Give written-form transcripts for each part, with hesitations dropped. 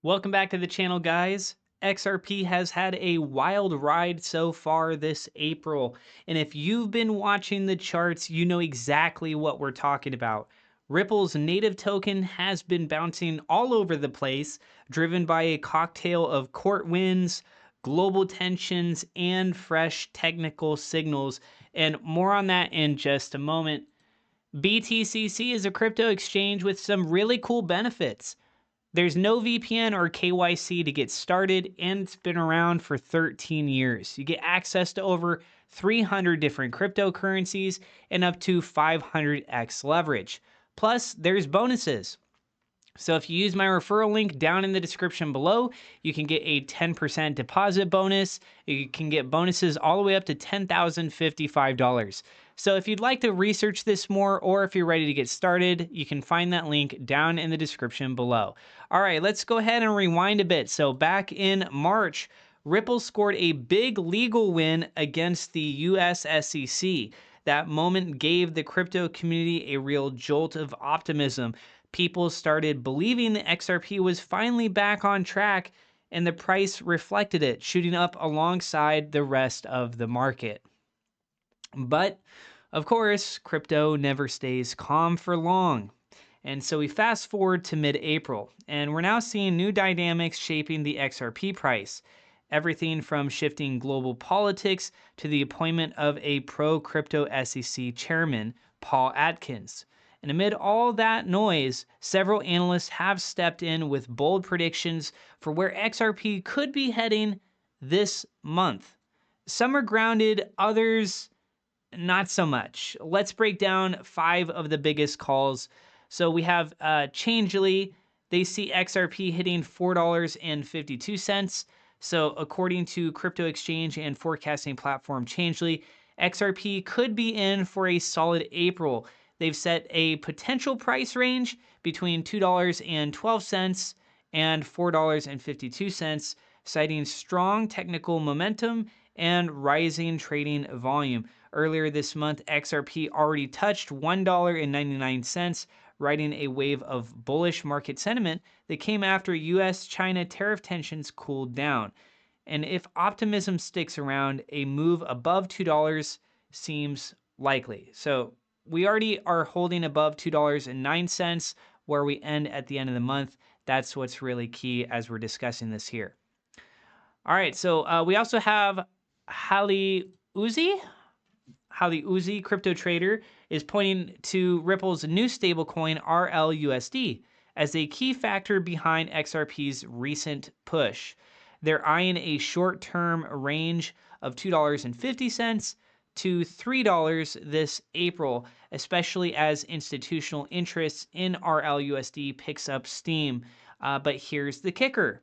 Welcome back to the channel, guys. XRP has had a wild ride so far this April, and if you've been watching the charts, you know exactly what we're talking about. Ripple's native token has been bouncing all over the place, driven by a cocktail of court wins, global tensions, and fresh technical signals, and more on that in just a moment. BTCC is a crypto exchange with some really cool benefits. There's no VPN or KYC to get started, and it's been around for 13 years. You get access to over 300 different cryptocurrencies and up to 500x leverage. Plus, there's bonuses. So if you use my referral link down in the description below, you can get a 10% deposit bonus. You can get bonuses all the way up to $10,055. So if you'd like to research this more, or if you're ready to get started, you can find that link down in the description below. All right, let's go ahead and rewind a bit. So back in March, Ripple scored a big legal win against the US SEC. That moment gave the crypto community a real jolt of optimism. People started believing the XRP was finally back on track, and the price reflected it, shooting up alongside the rest of the market. But, of course, crypto never stays calm for long. And so we fast forward to mid-April, and we're now seeing new dynamics shaping the XRP price. Everything from shifting global politics to the appointment of a pro-crypto SEC chairman, Paul Atkins. And amid all that noise, several analysts have stepped in with bold predictions for where XRP could be heading this month. Some are grounded, others not so much. Let's break down 5 of the biggest calls. So we have Changely. They see XRP hitting $4.52. So according to crypto exchange and forecasting platform Changely, XRP could be in for a solid April. They've set a potential price range between $2.12 and $4.52, citing strong technical momentum and rising trading volume. Earlier this month, XRP already touched $1.99, riding a wave of bullish market sentiment that came after US-China tariff tensions cooled down. And if optimism sticks around, a move above $2 seems likely. So we already are holding above $2.09, where we end at the end of the month. That's what's really key as we're discussing this here. All right, so we also have Hali Uzi. How the Uzi crypto trader is pointing to Ripple's new stablecoin RLUSD as a key factor behind XRP's recent push. They're eyeing a short-term range of $2.50 to $3 this April, especially as institutional interest in RLUSD picks up steam. But here's the kicker.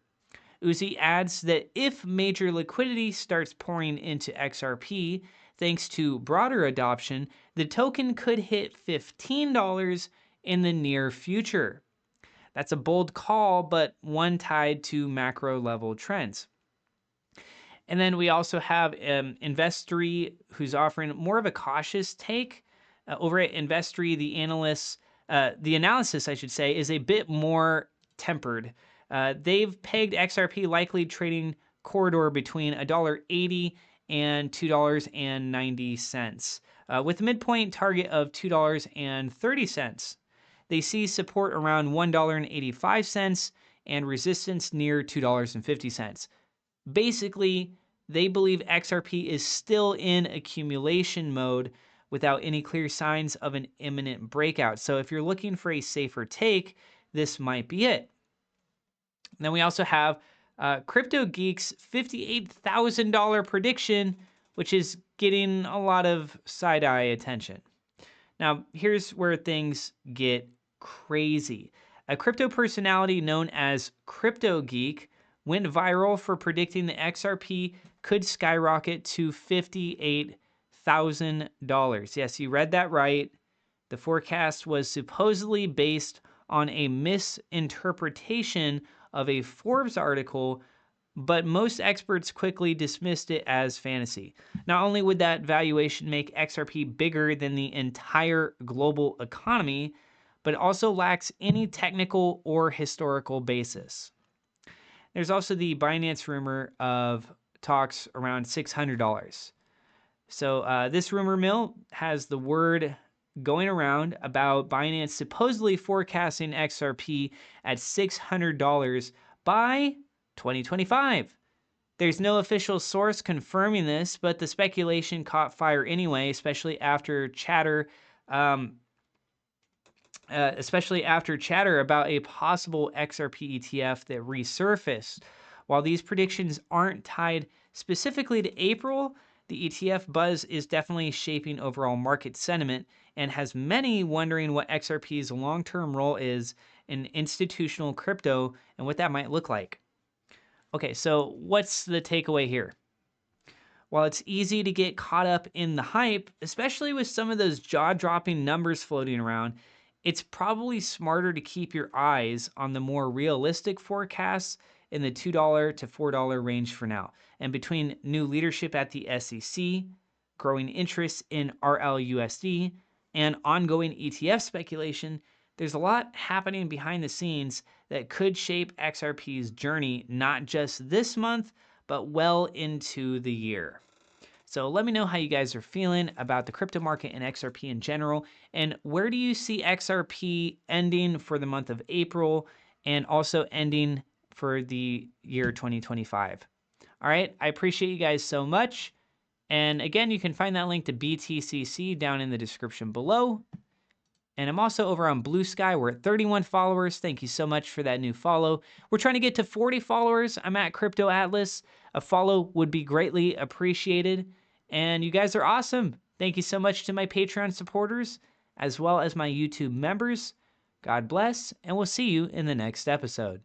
Uzi adds that if major liquidity starts pouring into XRP, thanks to broader adoption, the token could hit $15 in the near future. That's a bold call, but one tied to macro level trends. And then we also have Investory, who's offering more of a cautious take. Over at Investory, the analysis, I should say, is a bit more tempered. They've pegged XRP likely trading corridor between $1.80 and $2.90, with a midpoint target of $2.30. They see support around $1.85 and resistance near $2.50. Basically, they believe XRP is still in accumulation mode without any clear signs of an imminent breakout. So if you're looking for a safer take, this might be it. And then we also have Crypto Geek's $58,000 prediction, which is getting a lot of side-eye attention. Now, here's where things get crazy. A crypto personality known as Crypto Geek went viral for predicting the XRP could skyrocket to $58,000. Yes, you read that right. The forecast was supposedly based on a misinterpretation of a Forbes article, but most experts quickly dismissed it as fantasy. Not only would that valuation make XRP bigger than the entire global economy, but it also lacks any technical or historical basis. There's also the Binance rumor of talks around $600. So this rumor mill has the word going around about Binance supposedly forecasting XRP at $600 by 2025. There's no official source confirming this, but the speculation caught fire anyway, um, especially after chatter about a possible XRP ETF that resurfaced. While these predictions aren't tied specifically to April, the ETF buzz is definitely shaping overall market sentiment and has many wondering what XRP's long-term role is in institutional crypto and what that might look like. Okay, so what's the takeaway here? While it's easy to get caught up in the hype, especially with some of those jaw-dropping numbers floating around, it's probably smarter to keep your eyes on the more realistic forecasts in the $2 to $4 range for now. And between new leadership at the SEC, growing interest in RLUSD, and ongoing ETF speculation, there's a lot happening behind the scenes that could shape XRP's journey not just this month, but well into the year. So let me know how you guys are feeling about the crypto market and XRP in general, and where do you see XRP ending for the month of April and also ending for the year 2025. All right, I appreciate you guys so much. And again, you can find that link to BTCC down in the description below. And I'm also over on Blue Sky. We're at 31 followers. Thank you so much for that new follow. We're trying to get to 40 followers. I'm at Crypto Atlas. A follow would be greatly appreciated. And you guys are awesome. Thank you so much to my Patreon supporters, as well as my YouTube members. God bless, and we'll see you in the next episode.